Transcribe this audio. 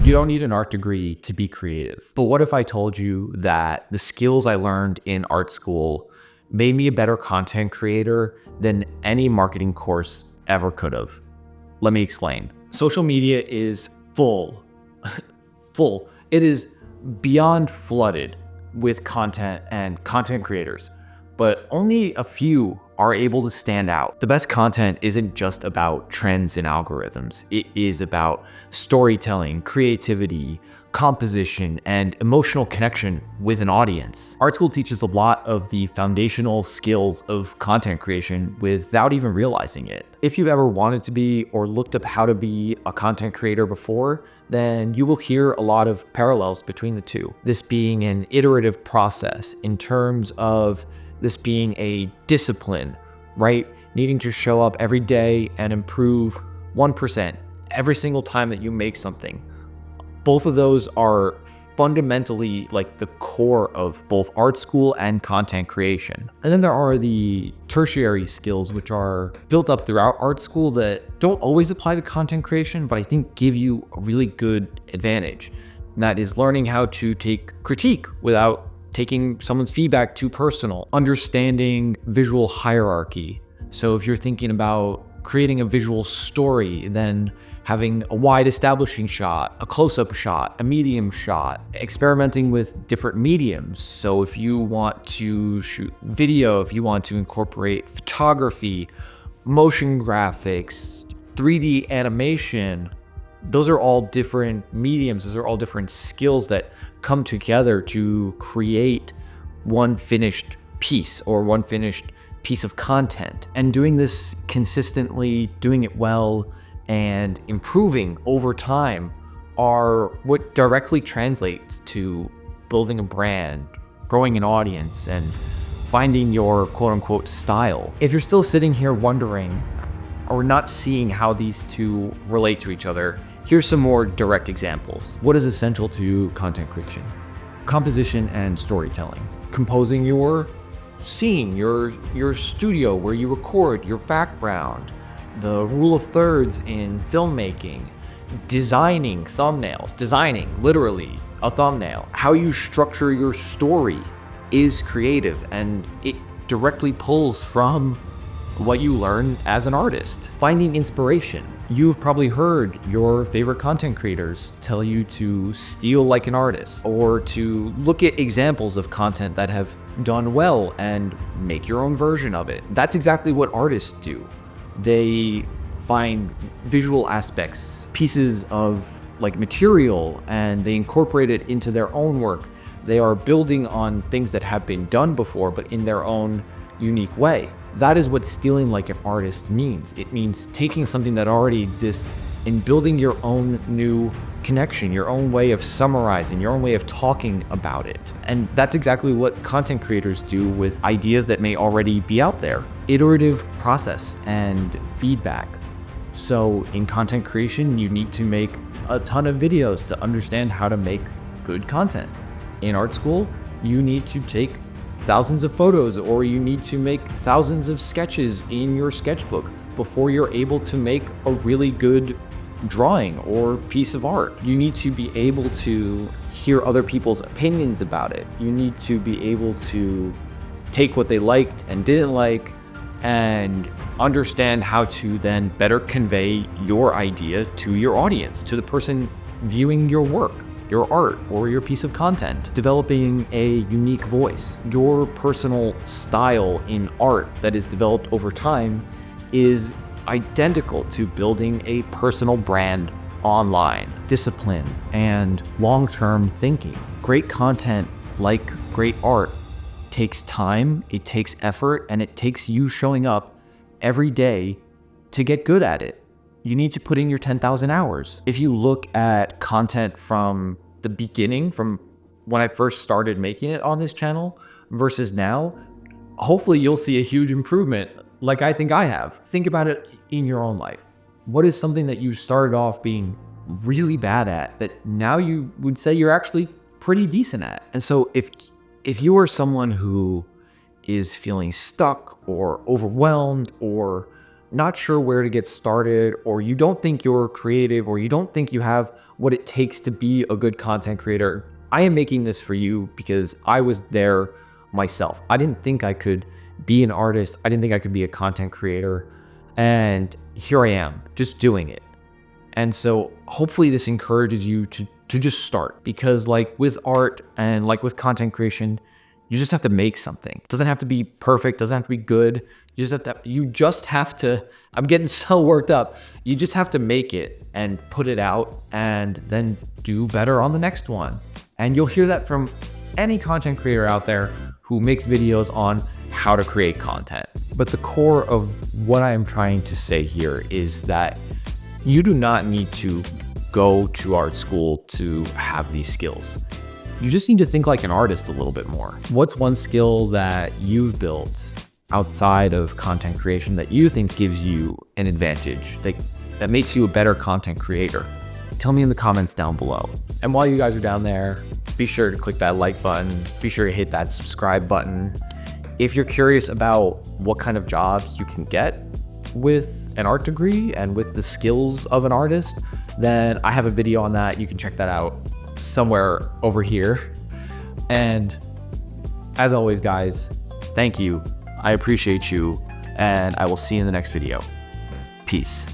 You don't need an art degree to be creative. But what if I told you that the skills I learned in art school made me a better content creator than any marketing course ever could have? Let me explain. Social media is full. It is beyond flooded with content and content creators, but only a few are able to stand out. The best content isn't just about trends and algorithms. It is about storytelling, creativity, composition, and emotional connection with an audience. Art school teaches a lot of the foundational skills of content creation without even realizing it. If you've ever wanted to be or looked up how to be a content creator before, then you will hear a lot of parallels between the two. This being an iterative process in terms of this being a discipline, right? Needing to show up every day and improve 1% every single time that you make something. Both of those are fundamentally like the core of both art school and content creation. And then there are the tertiary skills, which are built up throughout art school that don't always apply to content creation, but I think give you a really good advantage. And that is learning how to take critique without taking someone's feedback too personal, understanding visual hierarchy. So if you're thinking about creating a visual story, then having a wide establishing shot, a close-up shot, a medium shot, experimenting with different mediums. So if you want to shoot video, if you want to incorporate photography, motion graphics, 3D animation, those are all different mediums. Those are all different skills that come together to create one finished piece or one finished piece of content. And doing this consistently, doing it well, and improving over time are what directly translates to building a brand, growing an audience, and finding your quote-unquote style. If you're still sitting here wondering or not seeing how these two relate to each other, here's some more direct examples. What is essential to content creation? Composition and storytelling. Composing your scene, your studio where you record, your background, the rule of thirds in filmmaking, designing thumbnails, designing literally a thumbnail. How you structure your story is creative, and it directly pulls from what you learn as an artist. Finding inspiration. You've probably heard your favorite content creators tell you to steal like an artist, or to look at examples of content that have done well and make your own version of it. That's exactly what artists do. They find visual aspects, pieces of like material, and they incorporate it into their own work. They are building on things that have been done before, but in their own unique way. That is what stealing like an artist means. It means taking something that already exists and building your own new connection, your own way of summarizing, your own way of talking about it. And that's exactly what content creators do with ideas that may already be out there. Iterative process and feedback. So in content creation, you need to make a ton of videos to understand how to make good content. In art school, you need to take thousands of photos, or you need to make thousands of sketches in your sketchbook before you're able to make a really good drawing or piece of art. You need to be able to hear other people's opinions about it. You need to be able to take what they liked and didn't like and understand how to then better convey your idea to your audience, to the person viewing your work, your art, or your piece of content. Developing a unique voice. Your personal style in art that is developed over time is identical to building a personal brand online. Discipline and long-term thinking. Great content, like great art, takes time, it takes effort, and it takes you showing up every day to get good at it. You need to put in your 10,000 hours. If you look at content from the beginning, from when I first started making it on this channel versus now, hopefully you'll see a huge improvement like I think I have. Think about it in your own life. What is something that you started off being really bad at that now you would say you're actually pretty decent at? And so if you are someone who is feeling stuck or overwhelmed or not sure where to get started, or you don't think you're creative, or you don't think you have what it takes to be a good content creator, I am making this for you because I was there myself. I didn't think I could be an artist. I didn't think I could be a content creator. And here I am, just doing it. And so hopefully this encourages you to just start, because like with art and like with content creation, you just have to make something. It doesn't have to be perfect, doesn't have to be good. You just have to, I'm getting so worked up. You just have to make it and put it out and then do better on the next one. And you'll hear that from any content creator out there who makes videos on how to create content. But the core of what I am trying to say here is that you do not need to go to art school to have these skills. You just need to think like an artist a little bit more. What's one skill that you've built outside of content creation that you think gives you an advantage, that makes you a better content creator? Tell me in the comments down below. And while you guys are down there, be sure to click that like button. Be sure to hit that subscribe button. If you're curious about what kind of jobs you can get with an art degree and with the skills of an artist, then I have a video on that. You can check that out somewhere over here. And as always, guys, thank you. I appreciate you, and I will see you in the next video. Peace.